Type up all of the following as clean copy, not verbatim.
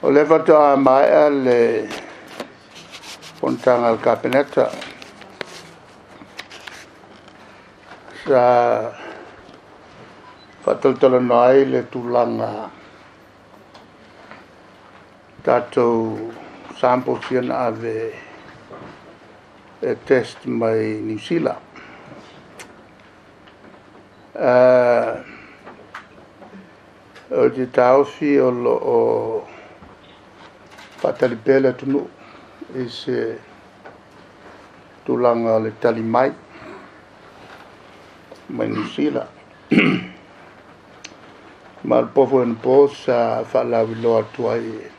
O le fata mai le pontanga al capeneta sa fataltala nai le tulanga tatou sample sian ave e test mai New Zealand. O te tauwhi o patalipele tunu i se tulanga le tali mai New Zealand. Ma le pofo en po sa whalawi loa tuai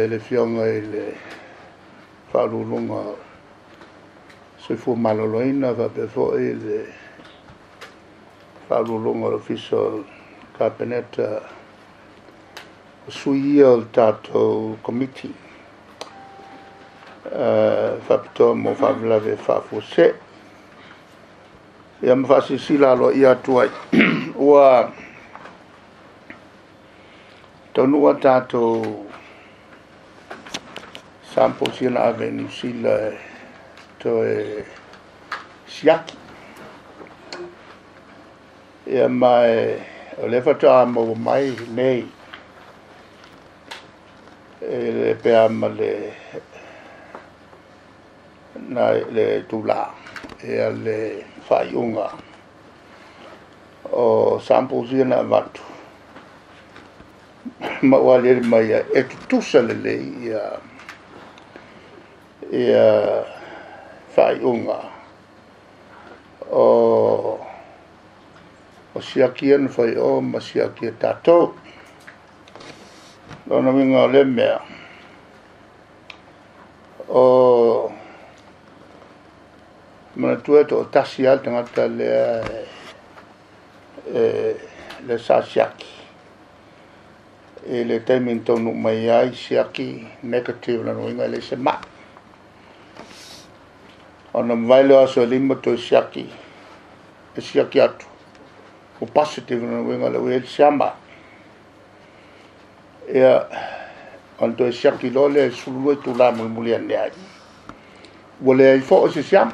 le fionga i le whalulunga se fu maloloina va befo i le whalulunga official cabinet suia o tatou committee whapitoa mo whawlawe whafose ia mawhasisila alo ia tuai ua taunua tatou sample sina ave New Zealand to siaki ia mai o le fata mo mai nei le pea ma le tula ia le whaiunga o sample sina vatu ma wale mai e tutusa le ia whaiunga o siakian whai o ma siakia tatou lona winga o le mea o mana tueto o tasi al tangata le sa siaki e le timing tonu mai ai siaki negative lana winga le se ma ona mwailo aso lima to siaki e siaki atu o positive lana winga le wele siama ia on to siaki lole sulu e tula mulian le ai wole ai fo o se siama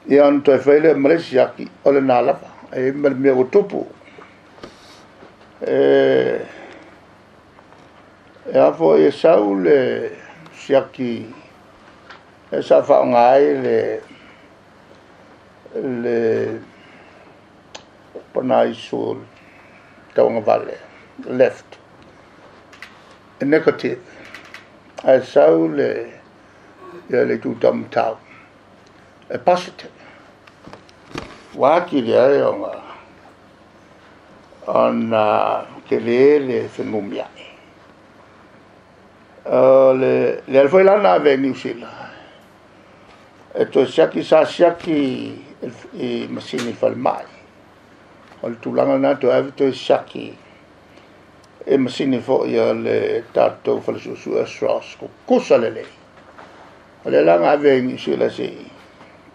ia on to fele mre siaki ole nala e me o tupu e fo e saule siaki e sa fa ngai le panai sul taunga vale left a negative e saule ia le tu tam tau e positive waki le onga ona kelele fenumia le foi lá na New Zealand e to siaki sa siaki e masini falmai o tulanga na to ave to siaki e masini fo ia le tato falsusu astros ko kusalele le langa ave New Zealand si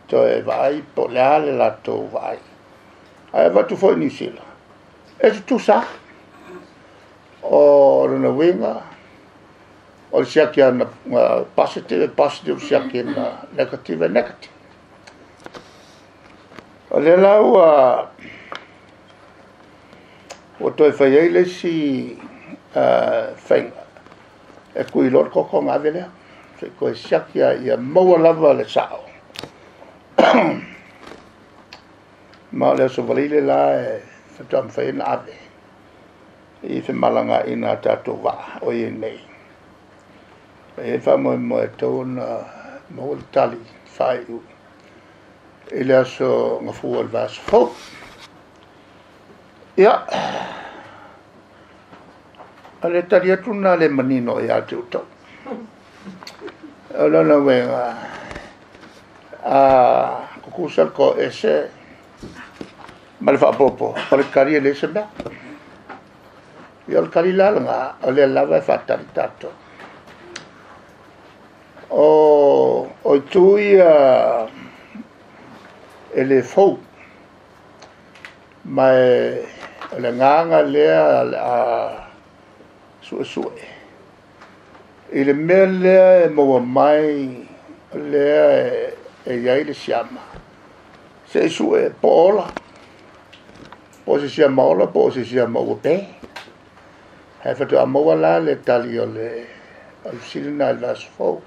to e vai po la to vai ai va tu fo New Zealand e tu sa o na winga o siaki ana positive siaki ana negative o le lau o toi fai eile si whainga e kui lor koko ngā vele se koe siaki ia maua lava le sao ma le so valile la e whatam whaina ave i whamalanga ina tatou wa o i nei e whamoe moe tōna mo le tali whai u i le aso ngafua le vasa fau ia a le tali atuna le manino i ate utau lona wenga kukusal ko ese ma le whaapopo pa le kari le se mea ia le kari lalanga o le lava e whatari tato o tui e le fau mai le nganga lea a su ile mele mo mai le iai le siama se su pola po se siama ola po se siama o pe ha fa to mo la le tali o le al silna la sfo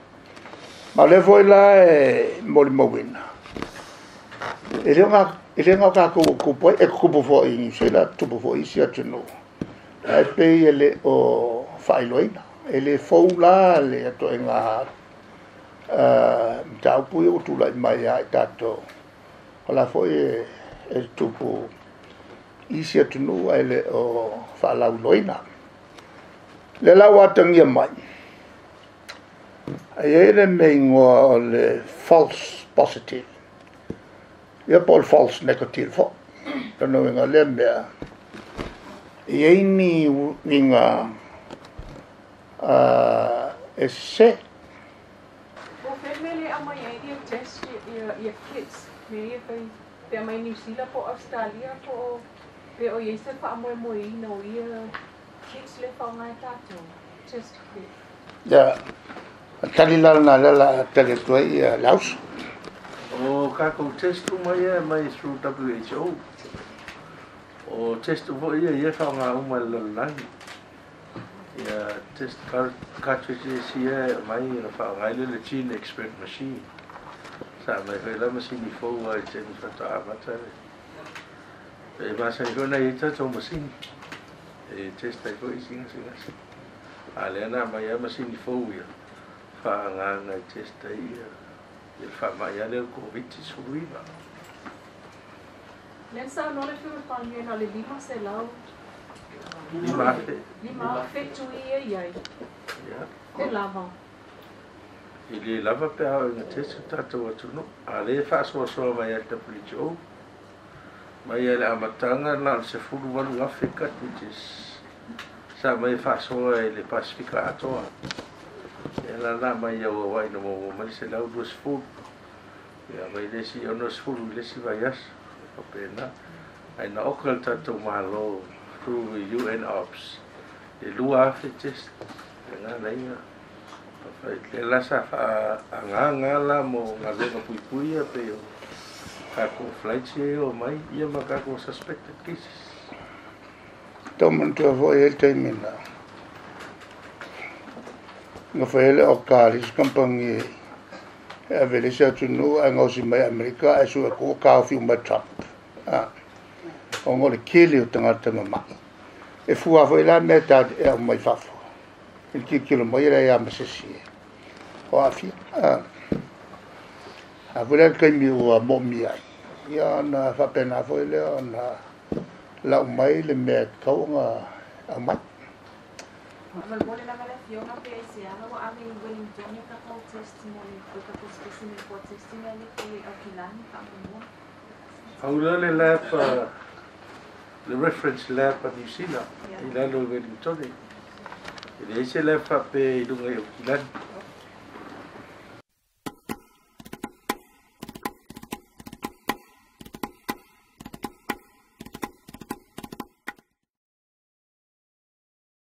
ma le foi la mo le movina ele nga ka ko fo in se la tu fo isi atino ai pe ele o failoina ele fo la le to nga tau pui o tu la mai ai tato ola fo e tu po isi atino ele o fa la loina le la watangia mai ai ele mengo le false positive ia pol false negative fo no nga lembea ia ni winga esse o femele ama ia test ia kids me pe mai New Zealand po Australia po pe o ia se fa mo no ia kids le fa ngai tato test ya talila na la tele toi laus o kako test mai through WHO o test vo ia fa nga uma lan ya test cartridges ia mai na fa nga le gene expert machine sa mai la machine fo wa ten fa ta mata e va sa na ita to machine e test ai ko isinga alena mai a machine fo ia fa nga test ai il fa mai ale covid suiva lensa no le fu pa ni na le lima se lau lima fe tu ia ya e lava ele lava pe a na test tato atu no ale fa so mai a ta pricho mai ele amatanga na se fulu walu Africa which is sa mai fa so ele pacificato ela na mai o vai no mo mai se lau dos fu ya vai desi ono fu lesi vaias o pena ai na okal tato malo through UN ops e lua fitis na naina fa ela sa fa anga la mo ngale no pui pe o ka ko flight o mai ia maka ko suspected cases toman to avoid el termina nga fele o karis kampangi e vele se tunu anga si mai Amerika e su ko ka fi ma Trump o ngole kili o tanga tama e fu avo la meta e mai fafo il kilo mai ya masisi o afi a vole ka mi o momi ai ya na fa pena fo le na la mai le me ka nga mai Mal bole la malafiona pe se ana wa ami Wellington ka ko testimony ko ka ko specimen ko testimony ko akilani ka mo Aula le lab le reference lab a New Zealand ila lo Wellington ele se lab pe dunga akilan